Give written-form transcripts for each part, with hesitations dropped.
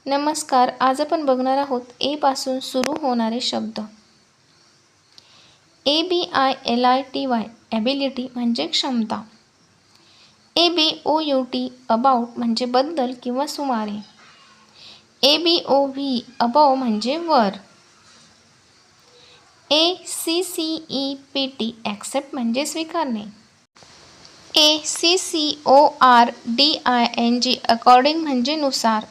नमस्कार. आज आपण बघणार आहोत ए पासून सुरू होणारे शब्द. ABILITY ॲबिलिटी म्हणजे क्षमता. ABOUT अबाउट म्हणजे बद्दल किंवा सुमारे. ABOV अबव म्हणजे वर. ACCEPT ॲक्सेप्ट म्हणजे स्वीकारणे. ACCORDING अकॉर्डिंग म्हणजे नुसार.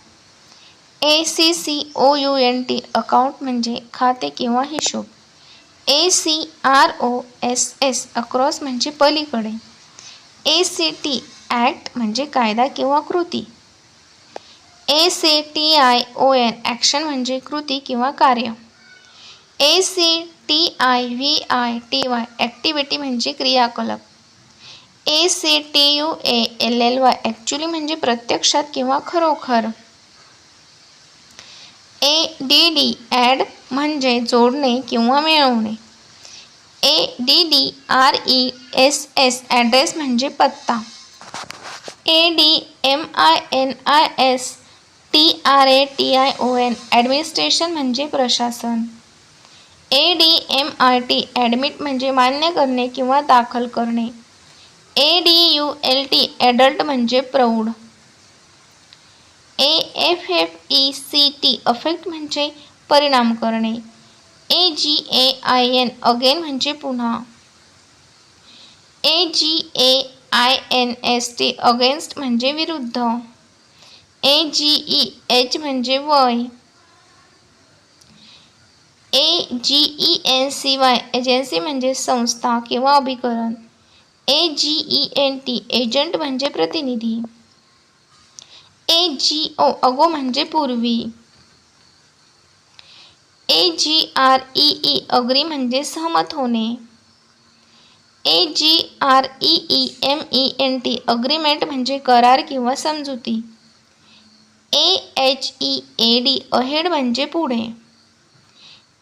ACCOUNT अकाउंट म्हणजे खाते किंवा हिशोब. ACROSS अक्रॉस म्हणजे पलीकडे. ACT ॲक्ट म्हणजे कायदा किंवा कृती. ACTION ॲक्शन म्हणजे कृती किंवा कार्य. ACTIVITY ॲक्टिव्हिटी म्हणजे क्रियाकलाप. ACTUALLY ॲक्च्युली म्हणजे प्रत्यक्षात किंवा खरोखर. ADD ॲड म्हणजे जोडणे किंवा मिळवणे. ADDRESS ॲड्रेस म्हणजे पत्ता. ADMINISTRATION ॲडमिनिस्ट्रेशन म्हणजे प्रशासन. ADMIT ॲडमिट म्हणजे मान्य करणे किंवा दाखल करणे. ADULT ॲडल्ट म्हणजे प्रौढ. AFFECT अफेक्ट म्हणजे परिणाम करणे. AGAIN अगेन म्हणजे पुन्हा. AGAINST अगेन्स्ट म्हणजे विरुद्ध. AGEH म्हणजे वय. AGENCY एजन्सी म्हणजे संस्था किंवा अभिकरण. AGENT एजंट म्हणजे प्रतिनिधी. AGO अगो म्हणजे पूर्वी. AGREE अग्री म्हणजे सहमत होणे. AGREEMENT अग्रीमेंट म्हणजे करार किंवा समजुती. AHEAD अहेड म्हणजे पुढे.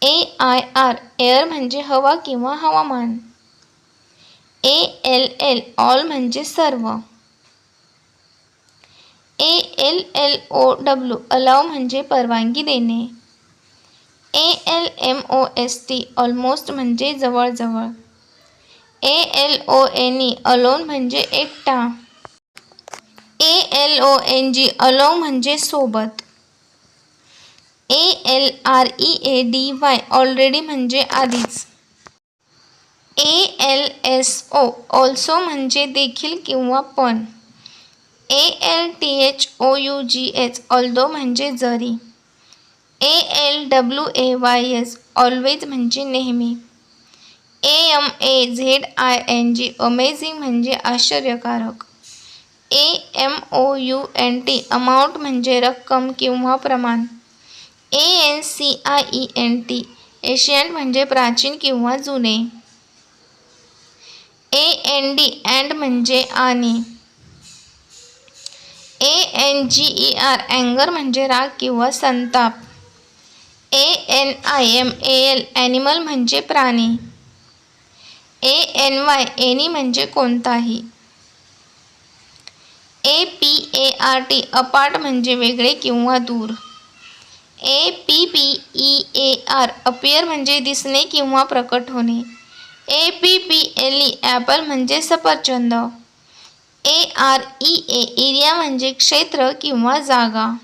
AIR एअर म्हणजे हवा किंवा हवामान. ALL ऑल म्हणजे सर्व. ALLOW अलाव म्हणजे परवानगी देणे. ALMOST ऑलमोस्ट म्हणजे जवळजवळ. ALONE अलोन म्हणजे एकटा. ALONG अलोंग म्हणजे सोबत. ALREADY ऑलरेडी म्हणजे आधीच. ALSO ऑल्सो म्हणजे देखील किंवा पण. ALTHOUGH ऑल्दो म्हणजे जरी. ALWAYS ऑलवेज म्हणजे नेहमी. AMAZING अमेझिंग म्हणजे आश्चर्यकारक. AMOUNT अमाऊंट म्हणजे रक्कम किंवा प्रमाण. ANCIENT एशियंट म्हणजे प्राचीन किंवा जुने. AND अँड म्हणजे आणि. ANGER अँगर म्हणजे राग किंवा संताप. ANIMAL ॲनिमल म्हणजे प्राणी. ANY एनी म्हणजे कोणताही. APART अपार्ट म्हणजे वेगळे किंवा दूर. APPEAR अपियर म्हणजे दिसणे किंवा प्रकट होणे. APPLE ॲपल म्हणजे सफरचंद. AREA एरिया म्हणजे क्षेत्र किंवा जागा.